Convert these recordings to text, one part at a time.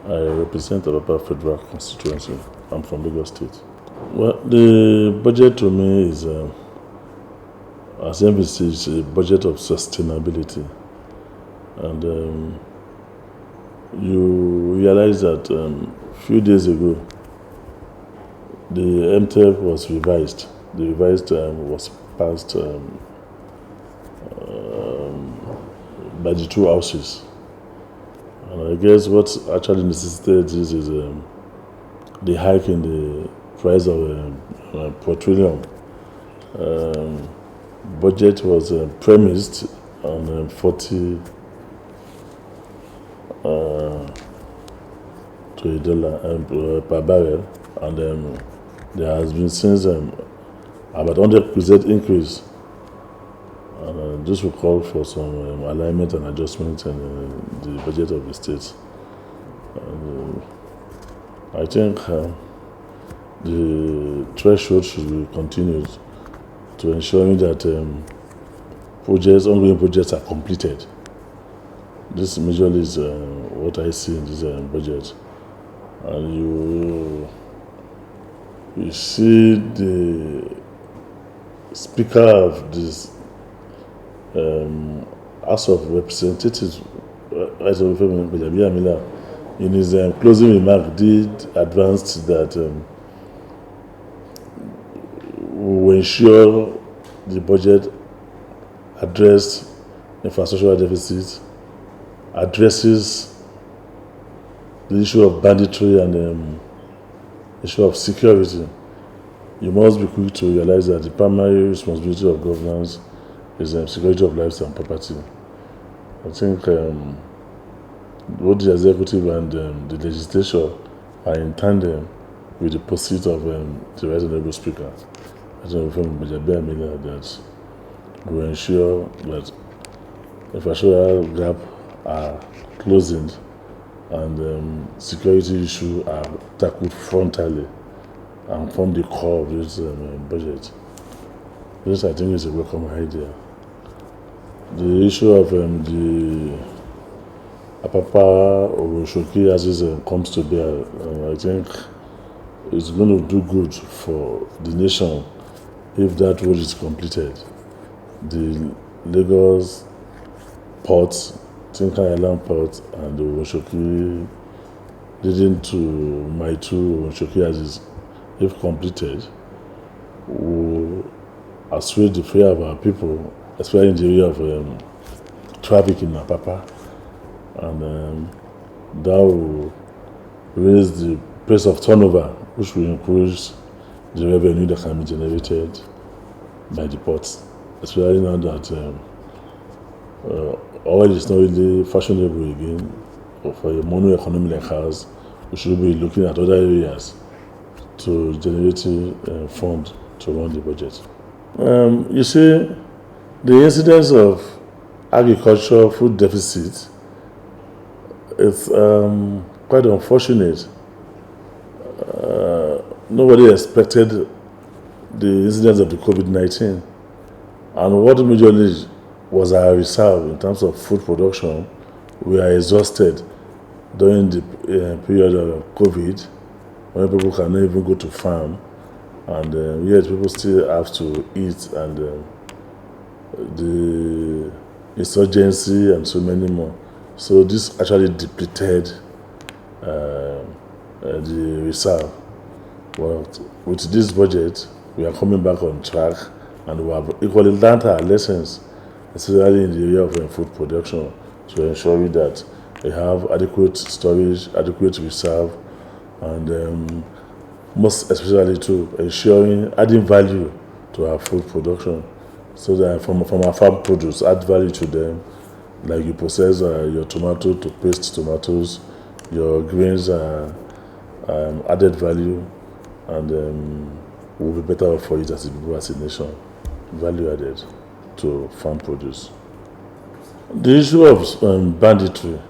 I represent Apapa Federal Constituency. I'm from Lagos State. Well, the budget to me is, as envisaged, a budget of sustainability. And you realize that a few days ago, the MTF was revised. The revised was passed by the two houses. And I guess what actually necessitated this is the hike in the price of petroleum. Budget was premised on 40 to a dollar per barrel, and there has been since about 100% increase. And this will call for some alignment and adjustment in the budget of the state. And, I think the threshold should be continued to ensuring that ongoing projects are completed. This majorly is what I see in this budget. And you see the Speaker of this House of Representatives, in his closing remark, did advance that we will ensure the budget addressed infrastructural deficits, addresses the issue of banditry and issue of security. You must be quick to realize that the primary responsibility of governance is security of lives and property. I think both the executive and the legislature are in tandem with the pursuit of the right honorable speaker. I think from that will ensure that infrastructural gap are closing and security issues are tackled frontally and form the core of this budget. This, I think, is a welcome idea. The issue of the Apapa Ogunshoki as it comes to bear, I think it's going to do good for the nation if that road is completed. The Lagos Port, Tinker Island Port, and the Ogunshoki leading to Maitu Ogunshoki as is, if completed, will assuage the fear of our people, especially in the area of traffic in Apapa, and that will raise the pace of turnover, which will increase the revenue that can be generated by the ports, especially now that oil is not really fashionable again. For a mono economy like ours, we should be looking at other areas to generate funds to run the budget. You see, the incidence of agricultural food deficit is quite unfortunate. Nobody expected the incidence of the COVID-19, and what majorly was our reserve in terms of food production. We are exhausted during the period of COVID, when people cannot even go to farm, and yet people still have to eat, and the insurgency and so many more. So this actually depleted the reserve. Well, with this budget, we are coming back on track, and we have equally learned our lessons, especially in the area of food production, to ensure that we have adequate storage, adequate reserve, and most especially to ensuring adding value to our food production, so that from our farm produce, add value to them, like you process your tomato to paste tomatoes, your grains are added value, and will be better off for it as a people, as a nation. Value added to farm produce. The issue of banditry,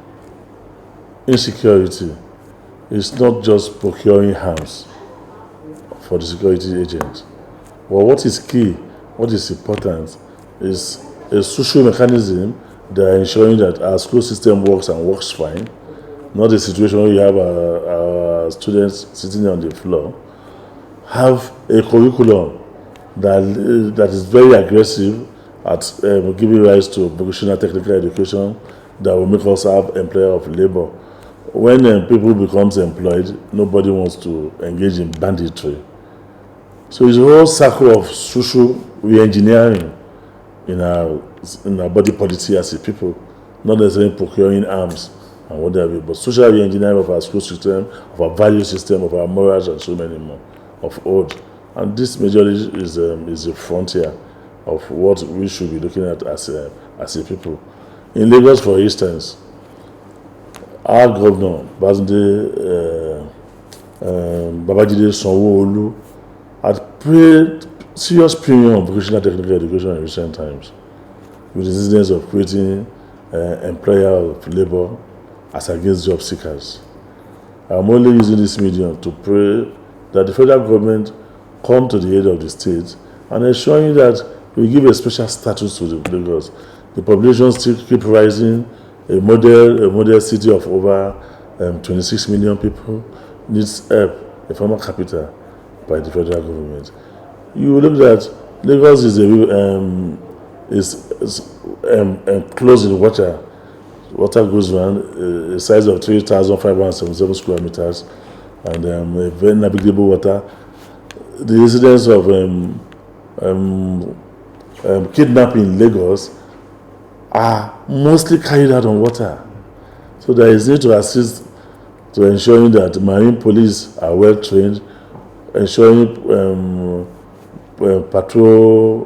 insecurity, is not just procuring arms for the security agents. Well, what is key, what is important, is a social mechanism that are ensuring that our school system works and works fine, not a situation where you have our students sitting on the floor, have a curriculum that is very aggressive at giving rise to vocational technical education that will make us have employer of labor. When people becomes employed, nobody wants to engage in banditry. So it's a whole circle of social re-engineering in our body policy as a people, not necessarily procuring arms and whatever, but social re-engineering of our school system, of our value system, of our morals, and so many more of old. And this majorly is a frontier of what we should be looking at as a people. In Lagos, for instance, our governor, Babajide Sanwo-Olu, had paid serious premium on vocational technical education in recent times, with the incidence of creating employer of labor as against job seekers. I'm only using this medium to pray that the federal government come to the aid of the state and ensuring that we give a special status to the Lagos. The population still keep rising. A model city of over 26 million people needs help, a former capital by the federal government. You look at Lagos is enclosed in water. Water goes around a size of 3,577 square meters, and a very navigable water. The incidence of kidnapping in Lagos are mostly carried out on water. So there is need to assist to ensuring that marine police are well trained, ensuring patrol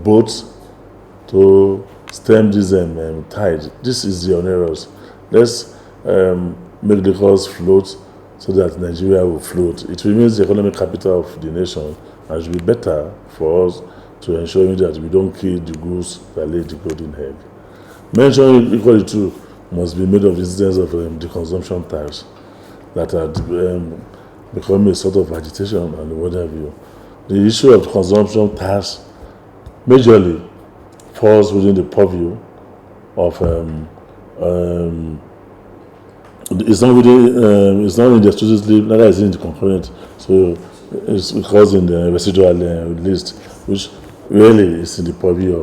boats to stem this tide. This is the onerous. Let's make Lagos float so that Nigeria will float. It remains the economic capital of the nation, and it should be better for us to ensure that we don't kill the goose that laid the golden egg. Mentioning equally too must be made of incidents of the consumption tax that are becoming a sort of agitation and what have you. The issue of consumption tax majorly falls within the purview of it's not in the exclusive list, neither is it in the concurrent. So it's because in the residual list, which really is in the purview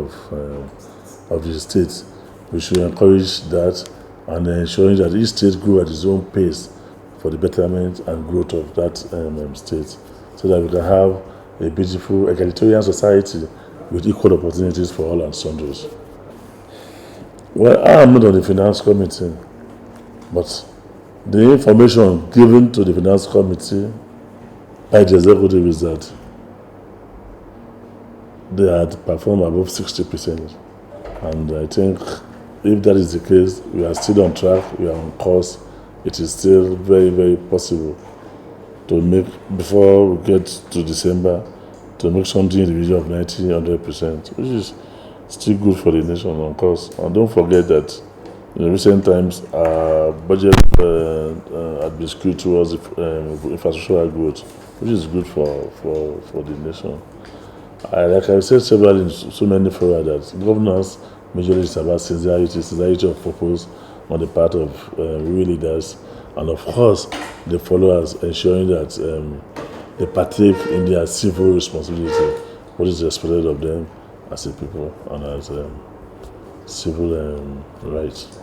of the state. We should encourage that and ensuring that each state grow at its own pace for the betterment and growth of that state, so that we can have a beautiful egalitarian society with equal opportunities for all and sundries. Well, I am not on the finance committee, but the information given to the finance committee by the executive is that they had performed above 60%. And I think if that is the case, we are still on track, we are on course. It is still very, very possible to make, before we get to December, to make something in the region of 90-100%, which is still good for the nation, on course. And don't forget that in recent times, our budget had been skewed towards infrastructural growth, which is good for the nation. Like I said several in so many fora, that governance majorly is about sincerity of purpose on the part of real leaders, and of course the followers, ensuring that they partake in their civil responsibility, what is expected of them as a people and as civil rights.